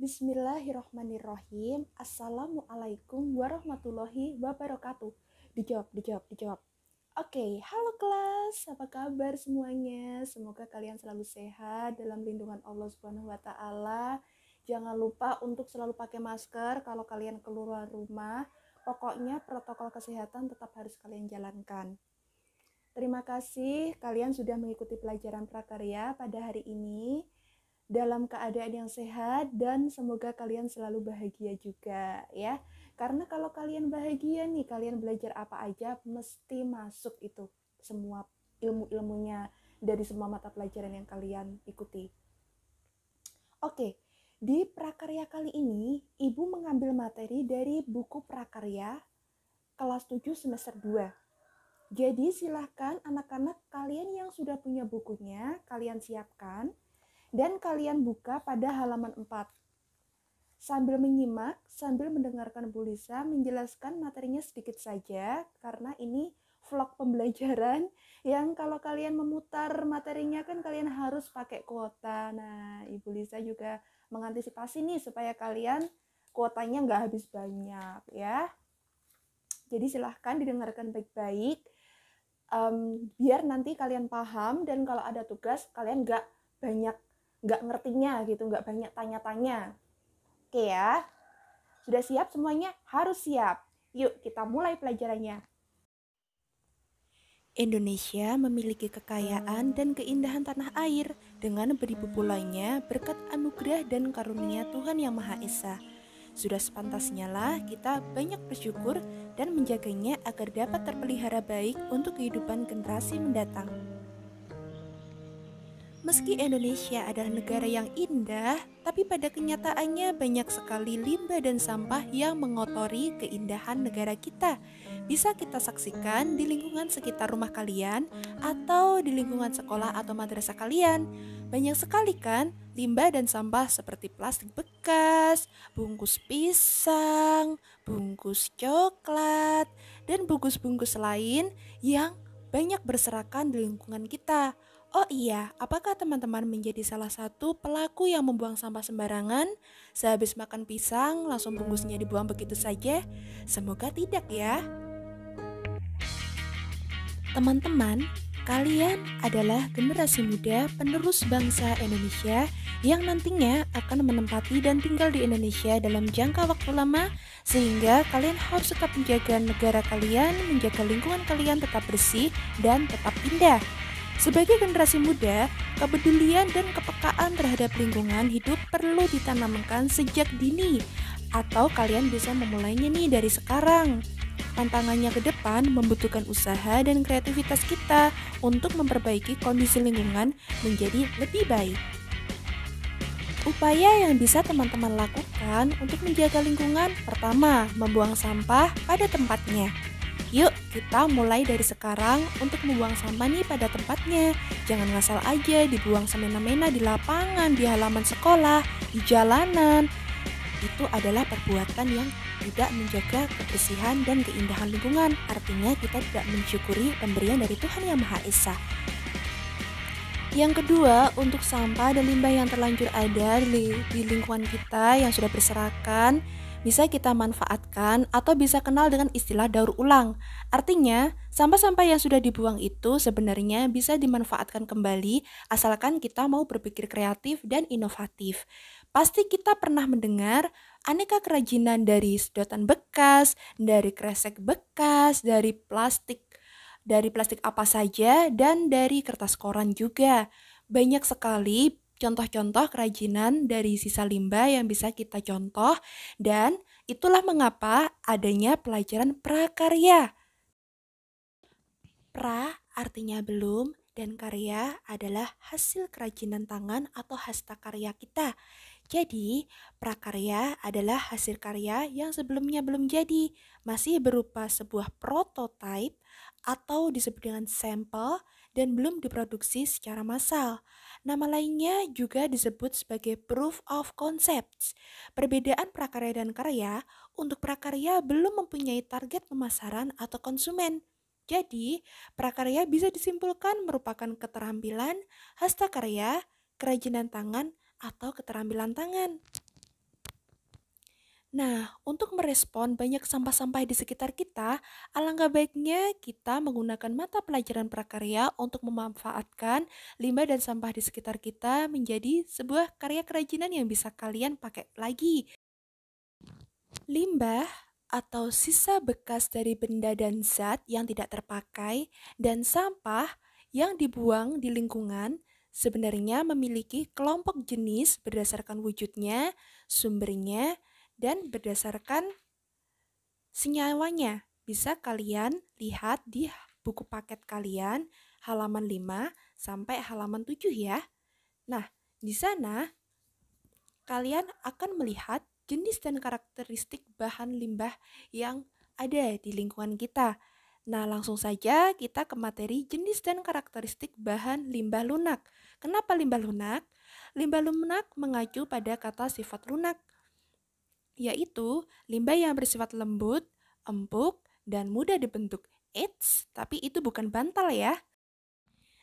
Bismillahirrohmanirrohim. Assalamualaikum warahmatullahi wabarakatuh. Dijawab. Oke, halo kelas. Apa kabar semuanya? Semoga kalian selalu sehat dalam lindungan Allah Subhanahu wa taala. Jangan lupa untuk selalu pakai masker kalau kalian keluar rumah. Pokoknya protokol kesehatan tetap harus kalian jalankan. Terima kasih kalian sudah mengikuti pelajaran prakarya pada hari ini dalam keadaan yang sehat dan semoga kalian selalu bahagia juga ya. Karena kalau kalian bahagia nih, kalian belajar apa aja mesti masuk itu semua ilmu-ilmunya dari semua mata pelajaran yang kalian ikuti. Oke, di prakarya kali ini Ibu mengambil materi dari buku prakarya kelas 7 semester 2. Jadi silahkan anak-anak kalian yang sudah punya bukunya, kalian siapkan dan kalian buka pada halaman 4. Sambil menyimak, sambil mendengarkan Bu Lisa menjelaskan materinya sedikit saja, karena ini vlog pembelajaran yang kalau kalian memutar materinya kan kalian harus pakai kuota. Nah, Ibu Lisa juga mengantisipasi nih supaya kalian kuotanya nggak habis banyak ya. Jadi silahkan didengarkan baik-baik, biar nanti kalian paham dan kalau ada tugas kalian nggak ngertinya gitu, nggak banyak tanya-tanya. Oke ya, sudah siap semuanya? Harus siap. Yuk kita mulai pelajarannya. Indonesia memiliki kekayaan dan keindahan tanah air dengan beribu pulaunya berkat anugerah dan karunia Tuhan Yang Maha Esa. Sudah sepantasnya lah kita banyak bersyukur dan menjaganya agar dapat terpelihara baik untuk kehidupan generasi mendatang. Meski Indonesia adalah negara yang indah, tapi pada kenyataannya banyak sekali limbah dan sampah yang mengotori keindahan negara kita. Bisa kita saksikan di lingkungan sekitar rumah kalian atau di lingkungan sekolah atau madrasah kalian. Banyak sekali kan limbah dan sampah seperti plastik bekas, bungkus pisang, bungkus coklat, dan bungkus-bungkus lain yang banyak berserakan di lingkungan kita. Oh iya, apakah teman-teman menjadi salah satu pelaku yang membuang sampah sembarangan? Sehabis makan pisang, langsung bungkusnya dibuang begitu saja? Semoga tidak ya. Teman-teman, kalian adalah generasi muda penerus bangsa Indonesia yang nantinya akan menempati dan tinggal di Indonesia dalam jangka waktu lama, sehingga kalian harus tetap menjaga negara kalian, menjaga lingkungan kalian tetap bersih dan tetap indah. Sebagai generasi muda, kepedulian dan kepekaan terhadap lingkungan hidup perlu ditanamkan sejak dini, atau kalian bisa memulainya nih dari sekarang. Tantangannya ke depan membutuhkan usaha dan kreativitas kita untuk memperbaiki kondisi lingkungan menjadi lebih baik. Upaya yang bisa teman-teman lakukan untuk menjaga lingkungan, pertama, membuang sampah pada tempatnya. Yuk, kita mulai dari sekarang untuk membuang sampah nih pada tempatnya. Jangan ngasal aja dibuang semena-mena di lapangan, di halaman sekolah, di jalanan. Itu adalah perbuatan yang tidak menjaga kebersihan dan keindahan lingkungan. Artinya kita tidak mensyukuri pemberian dari Tuhan Yang Maha Esa. Yang kedua, untuk sampah dan limbah yang terlanjur ada di lingkungan kita yang sudah berserakan, bisa kita manfaatkan atau bisa kenal dengan istilah daur ulang. Artinya, sampah-sampah yang sudah dibuang itu sebenarnya bisa dimanfaatkan kembali asalkan kita mau berpikir kreatif dan inovatif. Pasti kita pernah mendengar aneka kerajinan dari sedotan bekas, dari kresek bekas, dari plastik apa saja, dan dari kertas koran juga. Banyak sekali contoh-contoh kerajinan dari sisa limbah yang bisa kita contoh, dan itulah mengapa adanya pelajaran prakarya. Pra artinya belum, dan karya adalah hasil kerajinan tangan atau hasta karya kita. Jadi, prakarya adalah hasil karya yang sebelumnya belum jadi, masih berupa sebuah prototipe atau disebut dengan sampel dan belum diproduksi secara massal. Nama lainnya juga disebut sebagai proof of concepts. Perbedaan prakarya dan karya, untuk prakarya belum mempunyai target pemasaran atau konsumen. Jadi, prakarya bisa disimpulkan merupakan keterampilan, hasta karya, kerajinan tangan, atau keterampilan tangan. Nah, untuk merespon banyak sampah-sampah di sekitar kita, alangkah baiknya kita menggunakan mata pelajaran prakarya untuk memanfaatkan limbah dan sampah di sekitar kita menjadi sebuah karya kerajinan yang bisa kalian pakai lagi. Limbah atau sisa bekas dari benda dan zat yang tidak terpakai dan sampah yang dibuang di lingkungan sebenarnya memiliki kelompok jenis berdasarkan wujudnya, sumbernya, dan berdasarkan senyawanya. Bisa kalian lihat di buku paket kalian halaman 5 sampai halaman 7 ya. Nah, di sana kalian akan melihat jenis dan karakteristik bahan limbah yang ada di lingkungan kita. Nah, langsung saja kita ke materi jenis dan karakteristik bahan limbah lunak. Kenapa limbah lunak? Limbah lunak mengacu pada kata sifat lunak, yaitu limbah yang bersifat lembut, empuk, dan mudah dibentuk. Eits, tapi itu bukan bantal ya.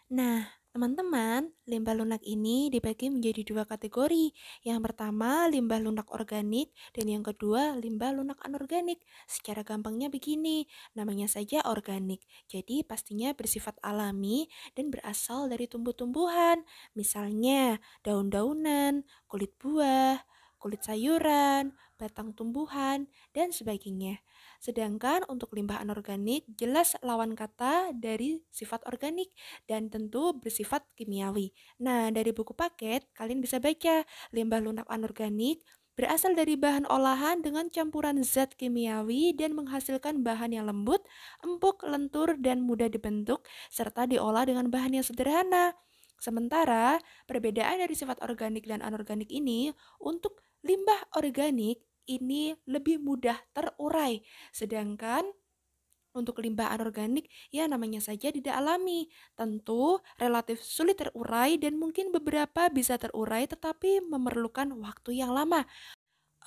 Nah, teman-teman, limbah lunak ini dibagi menjadi dua kategori. Yang pertama, limbah lunak organik, dan yang kedua, limbah lunak anorganik. Secara gampangnya begini, namanya saja organik. Jadi, pastinya bersifat alami dan berasal dari tumbuh-tumbuhan. Misalnya, daun-daunan, kulit buah, kulit sayuran, batang tumbuhan, dan sebagainya. Sedangkan untuk limbah anorganik, jelas lawan kata dari sifat organik dan tentu bersifat kimiawi. Nah, dari buku paket, kalian bisa baca limbah lunak anorganik berasal dari bahan olahan dengan campuran zat kimiawi dan menghasilkan bahan yang lembut, empuk, lentur, dan mudah dibentuk, serta diolah dengan bahan yang sederhana. Sementara, perbedaan dari sifat organik dan anorganik ini, untuk limbah organik ini lebih mudah terurai, sedangkan untuk limbah anorganik, ya namanya saja tidak alami. Tentu relatif sulit terurai dan mungkin beberapa bisa terurai tetapi memerlukan waktu yang lama.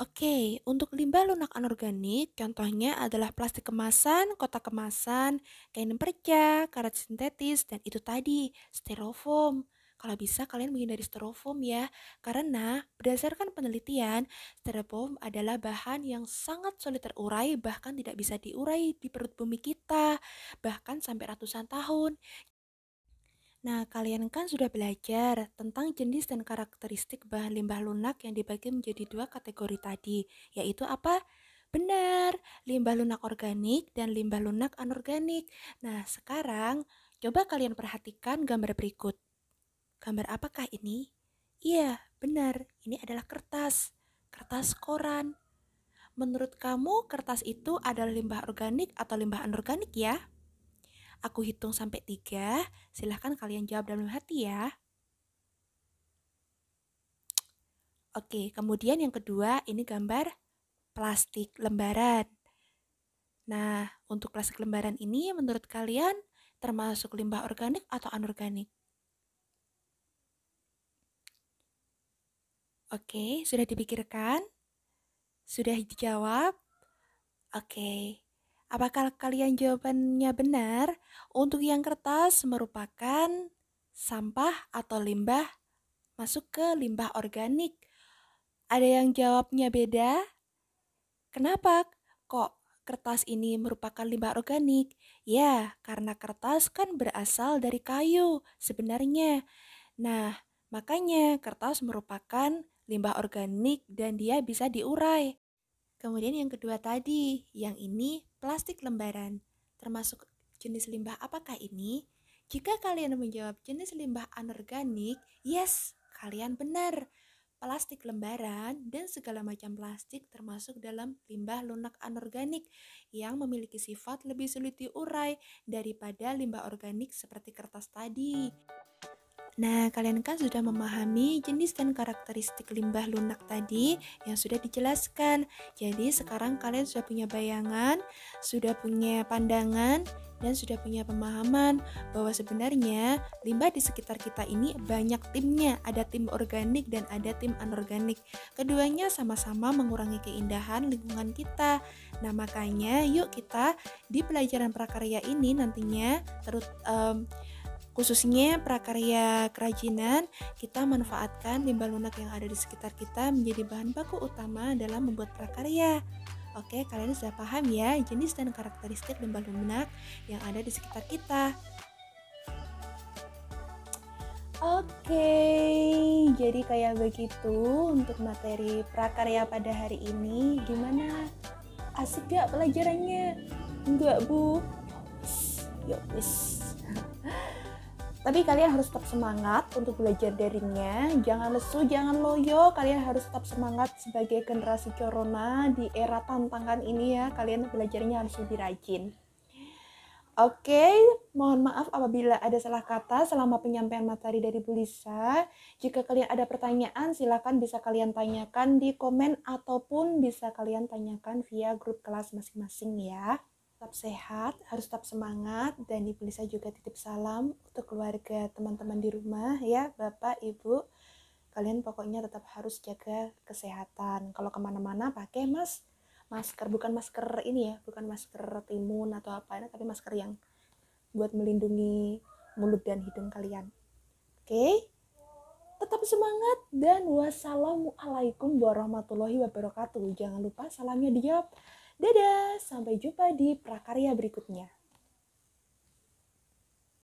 Oke, untuk limbah lunak anorganik, contohnya adalah plastik kemasan, kotak kemasan, kain perca, karet sintetis, dan itu tadi, styrofoam. Kalau bisa kalian menghindari styrofoam ya, karena berdasarkan penelitian, styrofoam adalah bahan yang sangat sulit terurai, bahkan tidak bisa diurai di perut bumi kita, bahkan sampai ratusan tahun. Nah, kalian kan sudah belajar tentang jenis dan karakteristik bahan limbah lunak yang dibagi menjadi dua kategori tadi, yaitu apa? Benar, limbah lunak organik dan limbah lunak anorganik. Nah, sekarang coba kalian perhatikan gambar berikut. Gambar apakah ini? Iya, benar, ini adalah kertas. Kertas koran. Menurut kamu, kertas itu adalah limbah organik atau limbah anorganik ya? Aku hitung sampai 3, silahkan kalian jawab dalam hati ya. Oke, kemudian yang kedua ini gambar plastik lembaran. Nah, untuk plastik lembaran ini menurut kalian termasuk limbah organik atau anorganik? Oke, sudah dipikirkan? Sudah dijawab? Oke. Apakah kalian jawabannya benar? Untuk yang kertas merupakan sampah atau limbah masuk ke limbah organik. Ada yang jawabnya beda? Kenapa kok kertas ini merupakan limbah organik? Ya, karena kertas kan berasal dari kayu sebenarnya. Nah, makanya kertas merupakan limbah organik dan dia bisa diurai. Kemudian yang kedua tadi, yang ini plastik lembaran. Termasuk jenis limbah apakah ini? Jika kalian menjawab jenis limbah anorganik, yes, kalian benar. Plastik lembaran dan segala macam plastik termasuk dalam limbah lunak anorganik yang memiliki sifat lebih sulit diurai daripada limbah organik seperti kertas tadi. Nah, kalian kan sudah memahami jenis dan karakteristik limbah lunak tadi yang sudah dijelaskan. Jadi sekarang kalian sudah punya bayangan, sudah punya pandangan, dan sudah punya pemahaman bahwa sebenarnya limbah di sekitar kita ini banyak timnya. Ada tim organik dan ada tim anorganik. Keduanya sama-sama mengurangi keindahan lingkungan kita. Nah, makanya yuk kita di pelajaran prakarya ini nantinya khususnya prakarya kerajinan, kita manfaatkan limbah lunak yang ada di sekitar kita menjadi bahan baku utama dalam membuat prakarya. Oke, kalian sudah paham ya jenis dan karakteristik limbah lunak yang ada di sekitar kita. Oke, jadi kayak begitu untuk materi prakarya pada hari ini. Gimana? Asik gak pelajarannya? Enggak, Bu? Yuk, wis. Tapi kalian harus tetap semangat untuk belajar daringnya. Jangan lesu, jangan loyo. Kalian harus tetap semangat sebagai generasi corona di era tantangan ini ya. Kalian belajarnya harus lebih rajin. Oke, mohon maaf apabila ada salah kata selama penyampaian materi dari Bu Lisa. Jika kalian ada pertanyaan, silakan bisa kalian tanyakan di komen ataupun bisa kalian tanyakan via grup kelas masing-masing ya. Tetap sehat, harus tetap semangat, dan Ibu Lisa juga titip salam untuk keluarga teman-teman di rumah ya, Bapak, Ibu. Kalian pokoknya tetap harus jaga kesehatan. Kalau kemana-mana pakai masker, bukan masker ini ya, bukan masker timun atau apa, tapi masker yang buat melindungi mulut dan hidung kalian. Oke? Tetap semangat dan wassalamualaikum warahmatullahi wabarakatuh. Jangan lupa salamnya dijawab. Dadah, sampai jumpa di prakarya berikutnya.